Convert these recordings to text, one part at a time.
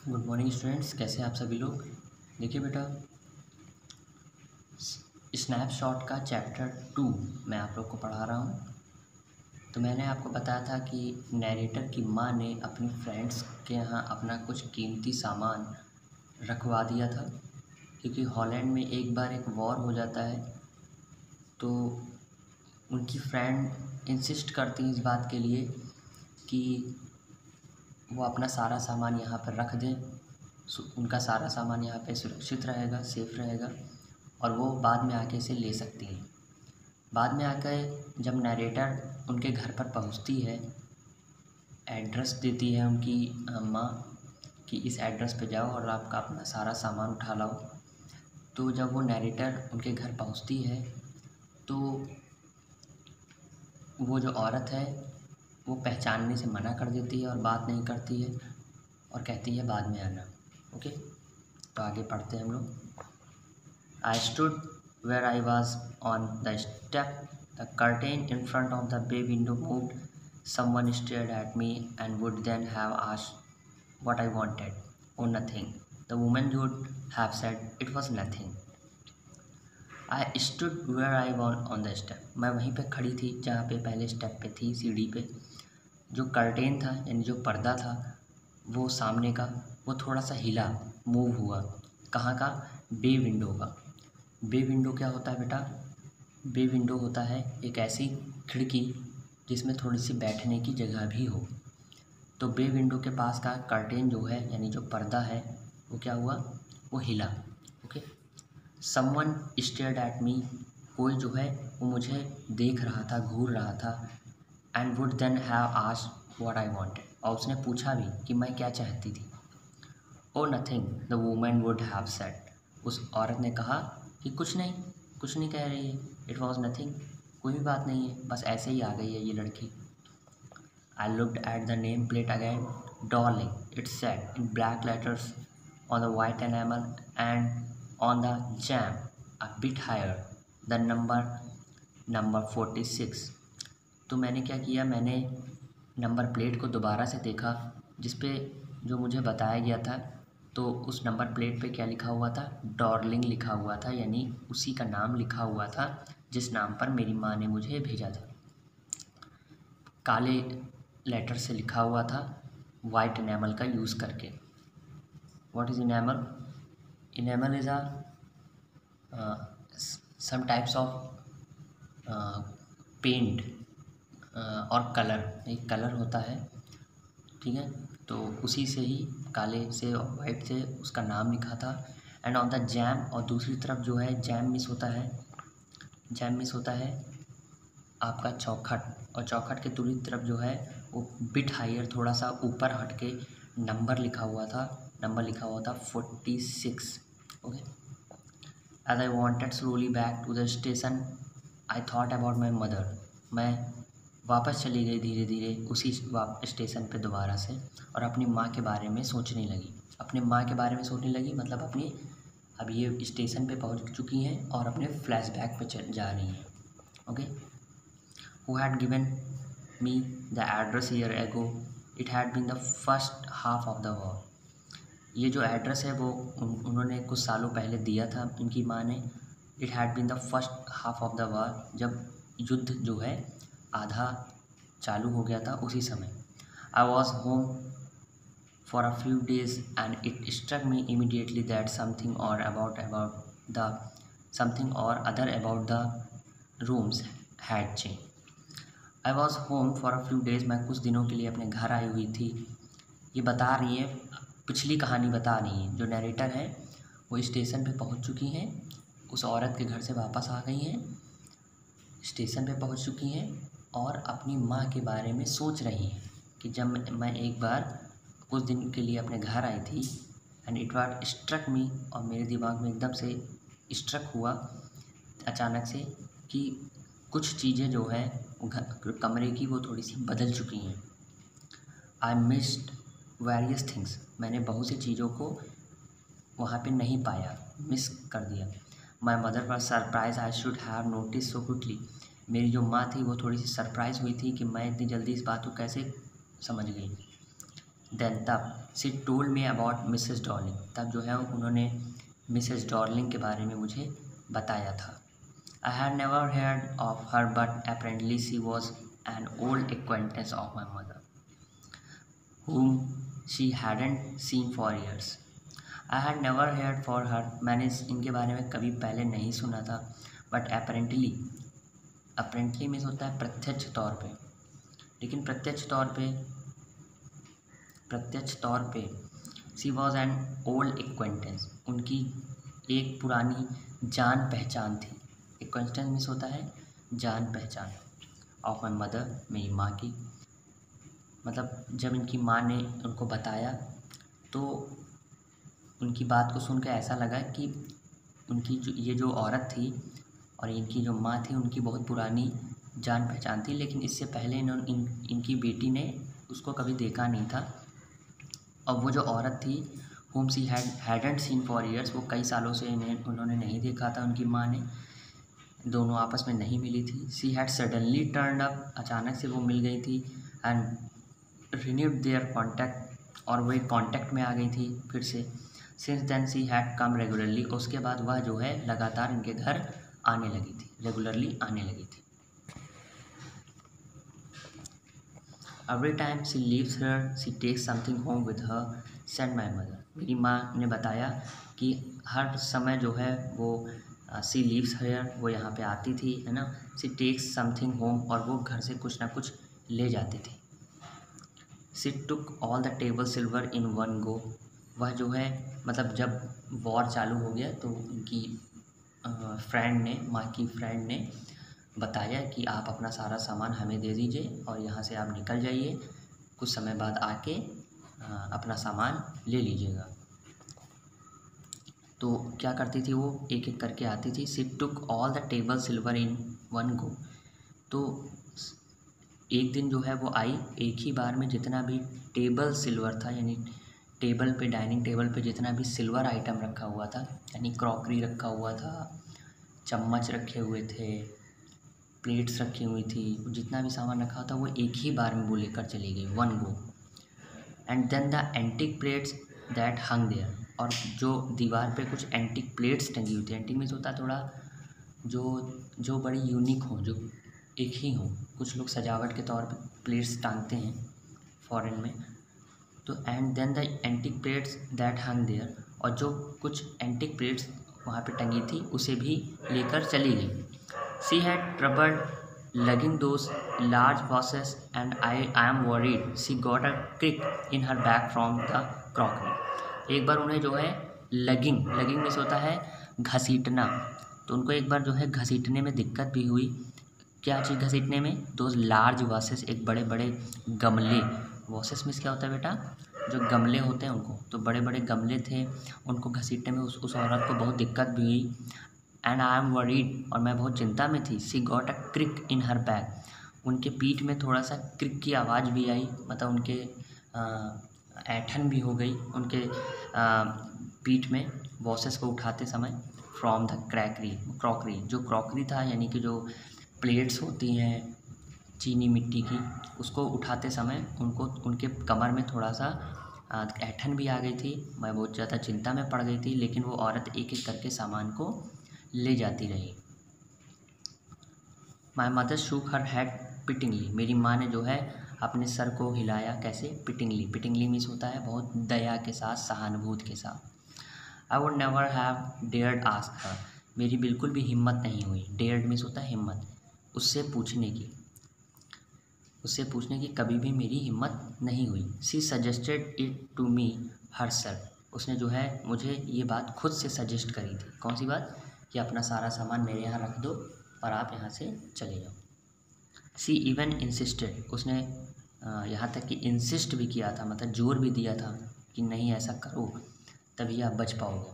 Good morning students, कैसे हैं आप सभी लोग। देखिए बेटा, स्नैपशॉट का चैप्टर 2 मैं आप लोग को पढ़ा रहा हूँ। तो मैंने आपको बताया था कि नैरेटर की माँ ने अपनी फ्रेंड्स के यहाँ अपना कुछ कीमती सामान रखवा दिया था, क्योंकि हॉलैंड में एक बार एक वॉर हो जाता है। तो उनकी फ्रेंड इंसिस्ट करती हैं इस बात के लिए कि वो अपना सारा सामान यहाँ पर रख दें। उनका सारा सामान यहाँ पे सुरक्षित रहेगा, सेफ़ रहेगा, और वो बाद में आके इसे ले सकती हैं। बाद में आकर जब नैरेटर उनके घर पर पहुँचती है, एड्रेस देती है उनकी माँ कि इस एड्रेस पे जाओ और आपका अपना सारा सामान उठा लाओ। तो जब वो नैरेटर उनके घर पहुँचती है तो वो जो औरत है वो पहचानने से मना कर देती है और बात नहीं करती है और कहती है बाद में आना। ओके, तो आगे पढ़ते हैं हम लोग। I stood where I was on the step. The curtain in front of the bay window moved. Someone stared at me and would then have asked what I wanted. Oh, nothing. The woman would have said it was nothing. I stood where I was on the step. मैं वहीं पे खड़ी थी जहाँ पे पहले step पे थी, सीढ़ी पे। जो कर्टेन था यानी जो पर्दा था वो सामने का, वो थोड़ा सा हिला, मूव हुआ। कहाँ का? बे विंडो का। बे विंडो क्या होता है बेटा? बे विंडो होता है एक ऐसी खिड़की जिसमें थोड़ी सी बैठने की जगह भी हो। तो बे विंडो के पास का कर्टेन जो है यानी जो पर्दा है वो क्या हुआ? वो हिला। Okay. Someone stared at me, कोई जो है वो मुझे देख रहा था, घूर रहा था। And would then have asked what I wanted, और उसने पूछा भी कि मैं क्या चाहती थी। Oh nothing, the women would have said, उस औरत ने कहा कि कुछ नहीं कह रही है। इट वॉज नथिंग, कोई भी बात नहीं है, बस ऐसे ही आ गई है ये लड़की। I looked at the name plate again, darling it said in black letters on the white enamel and on the jamb a bit higher the number 46। तो मैंने क्या किया, मैंने नंबर प्लेट को दोबारा से देखा जिस पे जो मुझे बताया गया था। तो उस नंबर प्लेट पे क्या लिखा हुआ था? डार्लिंग लिखा हुआ था, यानी उसी का नाम लिखा हुआ था जिस नाम पर मेरी माँ ने मुझे भेजा था। काले लेटर से लिखा हुआ था, वाइट एनामल का यूज़ करके। What is enamel? Enamel is some types of paint और कलर, एक कलर होता है, ठीक है। तो उसी से ही काले से और वाइट से उसका नाम लिखा था। एंड ऑन द जैम, और दूसरी तरफ जो है जैम मिस होता है, जैम मिस होता है आपका चौखट, और चौखट के दूसरी तरफ जो है वो बिट हायर, थोड़ा सा ऊपर हट के नंबर लिखा हुआ था, नंबर लिखा हुआ था 46। Okay. As I wanted slowly back to the station I thought about my mother, मैं वापस चली गई धीरे धीरे उसी स्टेशन पे दोबारा से, और अपनी माँ के बारे में सोचने लगी। अपने माँ के बारे में सोचने लगी मतलब अपनी, अब ये स्टेशन पे पहुँच चुकी हैं और अपने फ्लैशबैक पे जा रही हैं। Okay. Who had given me the address year ago, it had been the first half of the war. ये जो एड्रेस है वो उन्होंने कुछ सालों पहले दिया था उनकी माँ ने। It had been the first half of the war, जब युद्ध जो है आधा चालू हो गया था उसी समय। I was home for a few days and it struck me immediately that something or other about the rooms had change. I was home for a few days, मैं कुछ दिनों के लिए अपने घर आई हुई थी। ये बता रही है, पिछली कहानी बता रही है। जो नैरेटर है वो स्टेशन पे पहुंच चुकी हैं, उस औरत के घर से वापस आ गई हैं, स्टेशन पे पहुंच चुकी हैं और अपनी माँ के बारे में सोच रही हैं कि जब मैं एक बार कुछ दिन के लिए अपने घर आई थी। And it was struck me, और मेरे दिमाग में एकदम से स्ट्रक हुआ अचानक से कि कुछ चीज़ें जो हैं कमरे की वो थोड़ी सी बदल चुकी हैं। आई मिस्ड वेरियस थिंग्स, मैंने बहुत सी चीज़ों को वहाँ पे नहीं पाया, मिस कर दिया। माई मदर पर surprise I should have notice so quickly, मेरी जो माँ थी वो थोड़ी सी सरप्राइज़ हुई थी कि मैं इतनी जल्दी इस बात को कैसे समझ गई। देन तब she told me about Mrs Darling, तब जो है उन्होंने मिसेस डॉर्लिंग के बारे में मुझे बताया था। I had never heard of her but apparently she was an old acquaintance of my mother whom she hadn't seen for years. I had never heard for her, मैंने इनके बारे में कभी पहले नहीं सुना था, बट अपेरेंटली मीन्स होता है प्रत्यक्ष तौर पे, लेकिन प्रत्यक्ष तौर पे she was an old acquaintance, उनकी एक पुरानी जान पहचान थी। एक्वेंटेंस मीन्स होता है जान पहचान, ऑफ माई मदर, मेरी माँ की। मतलब जब इनकी माँ ने उनको बताया तो उनकी बात को सुनकर ऐसा लगा कि उनकी ये जो औरत थी और इनकी जो माँ थी उनकी बहुत पुरानी जान पहचान थी, लेकिन इससे पहले इनकी बेटी ने उसको कभी देखा नहीं था। और वो जो औरत थी whom she hadn't seen for years, वो कई सालों से उन्होंने नहीं देखा था, उनकी माँ ने, दोनों आपस में नहीं मिली थी। She had suddenly turned up, अचानक से वो मिल गई थी। एंड रिन्यूड देयर कॉन्टैक्ट, और वो एक कॉन्टैक्ट में आ गई थी फिर से। Since then she had come regularly, उसके बाद वह जो है लगातार इनके घर आने लगी थी, रेगुलरली आने लगी थी। Every time she leaves her she takes something home with her, said my mother, मेरी माँ ने बताया कि हर समय जो है वो शी लीव्स हर, वो यहाँ पे आती थी, है ना, शी टेक्स समथिंग होम, और वो घर से कुछ ना कुछ ले जाती थी। She took all the table silver in one go, वह जो है मतलब जब वॉर चालू हो गया तो उनकी फ्रेंड ने, माँ की फ्रेंड ने बताया कि आप अपना सारा सामान हमें दे दीजिए और यहाँ से आप निकल जाइए, कुछ समय बाद आके अपना सामान ले लीजिएगा। तो क्या करती थी वो, एक एक करके आती थी। She took all the table silver in one go, तो एक दिन जो है वो आई, एक ही बार में जितना भी टेबल सिल्वर था, यानी टेबल पे, डाइनिंग टेबल पे जितना भी सिल्वर आइटम रखा हुआ था, यानी क्रॉकरी रखा हुआ था, चम्मच रखे हुए थे, प्लेट्स रखी हुई थी, जितना भी सामान रखा था वो एक ही बार में वो लेकर चली गई, one go. And then the antique plates that hung there, और जो दीवार पे कुछ एंटिक प्लेट्स टंगी हुई थी, एंटिक मीन्स होता है थोड़ा जो बड़ी यूनिक हो, जो एक ही हो, कुछ लोग सजावट के तौर पे प्लेट्स टांगते हैं फॉरेन में, तो and then the antique plates that hung there, और जो कुछ एंटिक प्लेट्स वहाँ पे टंगी थी उसे भी लेकर चली गई। She had trouble lugging those large boxes and I am worried she got a kick in her back from the crockery. एक बार उन्हें जो है लगिंग में होता है घसीटना, तो उनको एक बार जो है घसीटने में दिक्कत भी हुई। क्या चीज़ घसीटने में, दो लार्ज वासेस, एक बड़े बड़े गमले, वासेस में क्या होता है बेटा, जो गमले होते हैं उनको, तो बड़े बड़े गमले थे, उनको घसीटने में उस औरत को बहुत दिक्कत भी हुई। एंड आई एम वरीड, और मैं बहुत चिंता में थी। She got a crick in her back, उनके पीठ में थोड़ा सा क्रिक की आवाज़ भी आई, मतलब उनके ऐठन भी हो गई उनके पीठ में बॉसेस को उठाते समय। फ्रॉम द क्रॉकरी, जो क्रॉकरी था यानी कि जो प्लेट्स होती हैं चीनी मिट्टी की, उसको उठाते समय उनको उनके कमर में थोड़ा सा ऐठन भी आ गई थी। मैं बहुत ज़्यादा चिंता में पड़ गई थी, लेकिन वो औरत एक एक करके सामान को ले जाती रही। My mother shook her head pityingly, मेरी माँ ने जो है अपने सर को हिलाया, कैसे, पिटिंगली मीन्स होता है बहुत दया के साथ, सहानुभूति के साथ। I would never have dared ask her, मेरी बिल्कुल भी हिम्मत नहीं हुई, डेयर्ड मीन्स होता है हिम्मत, उससे पूछने की कभी भी मेरी हिम्मत नहीं हुई। She suggested it to me herself, उसने जो है मुझे ये बात खुद से सजेस्ट करी थी। कौन सी बात, कि अपना सारा सामान मेरे यहाँ रख दो और आप यहाँ से चले जाओ। शी इवन इंसिस्टेड, उसने यहाँ तक कि इंसिस्ट भी किया था, मतलब जोर भी दिया था कि नहीं ऐसा करो तभी आप बच पाओगे।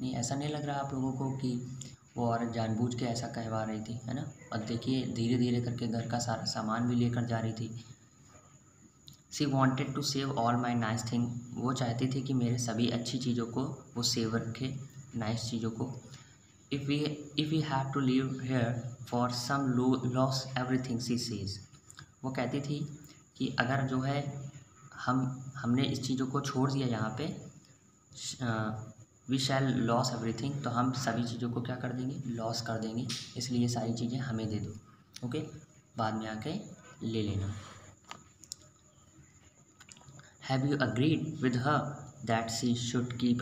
नहीं, ऐसा नहीं लग रहा आप लोगों को कि वो औरत जानबूझ के ऐसा कहवा रही थी, है ना। और देखिए धीरे धीरे करके घर का सारा सामान भी लेकर जा रही थी। She wanted to save all my nice thing, वो चाहती थी कि मेरे सभी अच्छी चीज़ों को वो सेव रखे, नाइस चीज़ों को। If we have to live here for some loss everything she says, वो कहती थी कि अगर जो है हमने इस चीज़ों को छोड़ दिया यहाँ पे, वी शैल लॉस एवरीथिंग, तो हम सभी चीज़ों को क्या कर देंगे, लॉस कर देंगे, इसलिए ये सारी चीज़ें हमें दे दो। ओके, बाद में आके ले लेना। Have you agreed with her that she should keep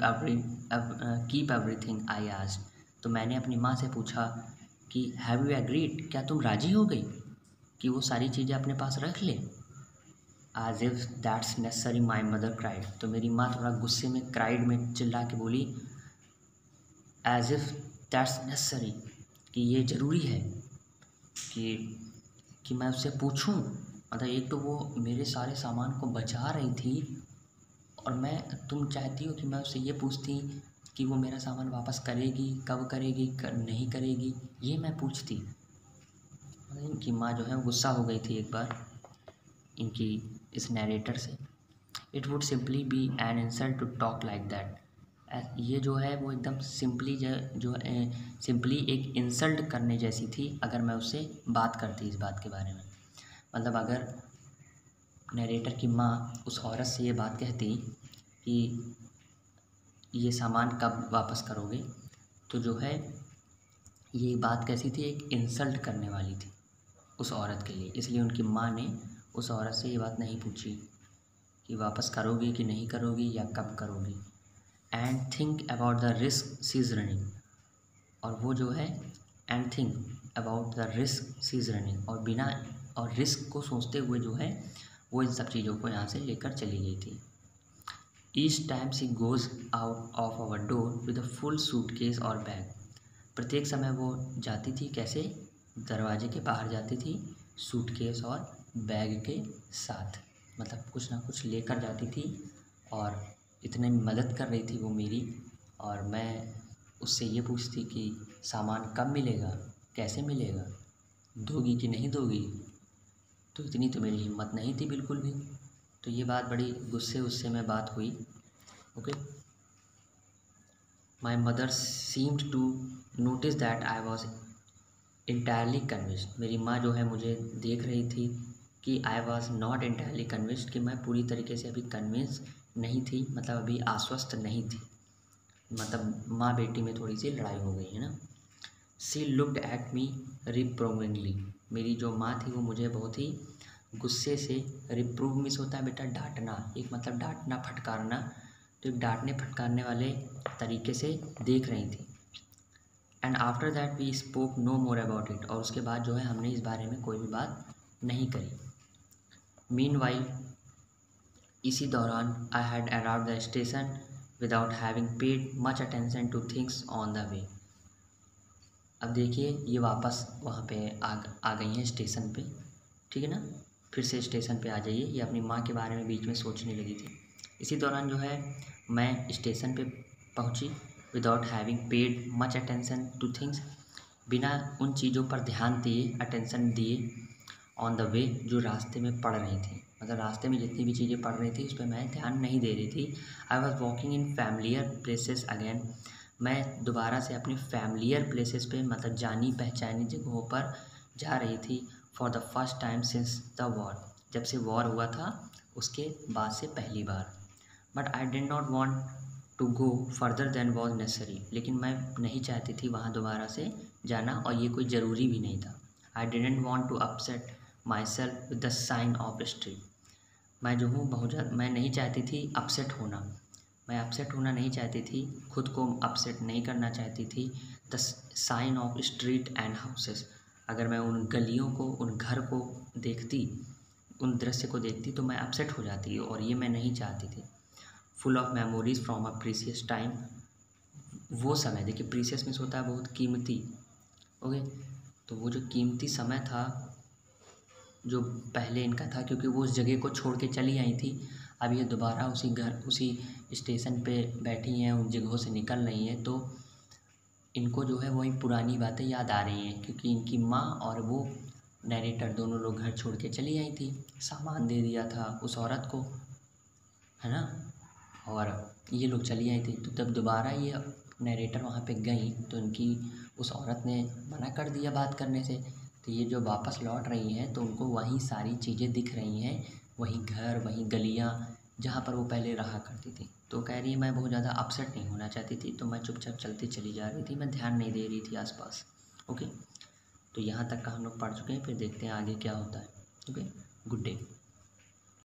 everything I asked, तो मैंने अपनी माँ से पूछा कि हैव यू एग्रीड, क्या तुम राज़ी हो गई कि वो सारी चीज़ें अपने पास रख ले। As if that's necessary, my mother cried, तो मेरी माँ थोड़ा गुस्से में क्राइड में चिल्ला के बोली, as if that's necessary, कि ये ज़रूरी है कि मैं उससे पूछूं। मतलब एक तो वो मेरे सारे सामान को बचा रही थी और तुम चाहती हो कि मैं उससे ये पूछती कि वो मेरा सामान वापस करेगी, कब करेगी, नहीं करेगी, ये मैं पूछती। मतलब इनकी माँ जो है गुस्सा हो गई थी एक बार इनकी इस नैरेटर से। It would simply be an insult to talk like that, ये जो है वो एकदम सिंपली सिंपली एक इंसल्ट करने जैसी थी अगर मैं उससे बात करती इस बात के बारे में। मतलब अगर नैरेटर की माँ उस औरत से ये बात कहती कि ये सामान कब वापस करोगे, तो जो है ये बात कैसी थी, एक इंसल्ट करने वाली थी उस औरत के लिए। इसलिए उनकी माँ ने उस औरत से ये बात नहीं पूछी कि वापस करोगी कि नहीं करोगी या कब करोगी। And think about the risk she is running, और वो जो है and think about the risk she is running, और रिस्क को सोचते हुए जो है वो इन सब चीज़ों को यहाँ से लेकर चली गई थी। Each time she goes out of our door with a full suitcase और बैग, प्रत्येक समय वो जाती थी कैसे, दरवाजे के बाहर जाती थी सूटकेस और बैग के साथ, मतलब कुछ ना कुछ लेकर जाती थी और इतने मदद कर रही थी वो मेरी। और मैं उससे ये पूछती कि सामान कब मिलेगा, कैसे मिलेगा, दोगी कि नहीं दोगी, तो इतनी तो मेरी हिम्मत नहीं थी बिल्कुल भी। तो ये बात बड़ी गुस्से में बात हुई। Okay, my mother seemed to notice that I was entirely convinced, मेरी माँ जो है मुझे देख रही थी कि I was not entirely convinced, कि मैं पूरी तरीके से अभी कन्विंस नहीं थी, मतलब अभी आश्वस्त नहीं थी। मतलब माँ बेटी में थोड़ी सी लड़ाई हो गई है ना। सी लुक्ड एट मी रिप्रोविंगली, मेरी जो माँ थी वो मुझे बहुत ही गुस्से से, रिप्रूव मिस होता है बेटा डांटना, एक मतलब डांटना फटकारना, तो एक डांटने फटकारने वाले तरीके से देख रही थी। And after that we spoke no more about it, और उसके बाद जो है हमने इस बारे में कोई भी बात नहीं करी। मीनवाइल, इसी दौरान I had arrived the station without having paid much attention two things on the way. अब देखिए ये वापस वहाँ पे आ गई हैं स्टेशन पे, ठीक है ना, फिर से स्टेशन पे आ जाइए, ये अपनी माँ के बारे में बीच में सोचने लगी थी। इसी दौरान जो है मैं स्टेशन पे पहुँची without having paid much attention two things, बिना उन चीज़ों पर ध्यान दिए, अटेंशन दिए, ऑन द वे, जो रास्ते में पड़ रही थी, मतलब रास्ते में जितनी भी चीज़ें पड़ रही थी उस पर मैं ध्यान नहीं दे रही थी। I was walking in familiar places again, मैं दोबारा से अपनी फैमिलियर प्लेसेस पे, मतलब जानी पहचानी जगहों पर जा रही थी। For the first time since the war, जब से वॉर हुआ था उसके बाद से पहली बार। But I did not want to go further than was necessary, लेकिन मैं नहीं चाहती थी वहाँ दोबारा से जाना, और ये कोई ज़रूरी भी नहीं था। I didn't want to upset myself with the sign of street, मैं जो हूँ बहुत ज़्यादा, मैं नहीं चाहती थी अपसेट होना, मैं अपसेट होना नहीं चाहती थी, खुद को अपसेट नहीं करना चाहती थी। The sign of street and houses, अगर मैं उन गलियों को, उन घर को देखती, उन दृश्य को देखती तो मैं अपसेट हो जाती, और ये मैं नहीं चाहती थी। Full of memories from a precious time, वो समय, देखिए प्रीसियस मीन्स होता है बहुत कीमती। ओके, तो वो जो कीमती समय था जो पहले इनका था, क्योंकि वो उस जगह को छोड़ के चली आई थी, अब ये दोबारा उसी घर, उसी स्टेशन पे बैठी हैं, उन जगहों से निकल रही हैं, तो इनको जो है वही पुरानी बातें याद आ रही हैं, क्योंकि इनकी माँ और वो नैरेटर दोनों लोग घर छोड़ के चली आई थी, सामान दे दिया था उस औरत को, है ना, और ये लोग चली आई थी। तो तब दोबारा ये नैरेटर वहाँ पे गई तो इनकी उस औरत ने मना कर दिया बात करने से, तो ये जो वापस लौट रही हैं तो उनको वही सारी चीज़ें दिख रही हैं वहीं घर, वहीं गलियाँ जहाँ पर वो पहले रहा करती थी। तो कह रही है मैं बहुत ज़्यादा अपसेट नहीं होना चाहती थी, तो मैं चुपचाप चलती चली जा रही थी, मैं ध्यान नहीं दे रही थी आसपास। ओके, तो यहाँ तक का हम लोग पढ़ चुके हैं, फिर देखते हैं आगे क्या होता है। Okay, good day.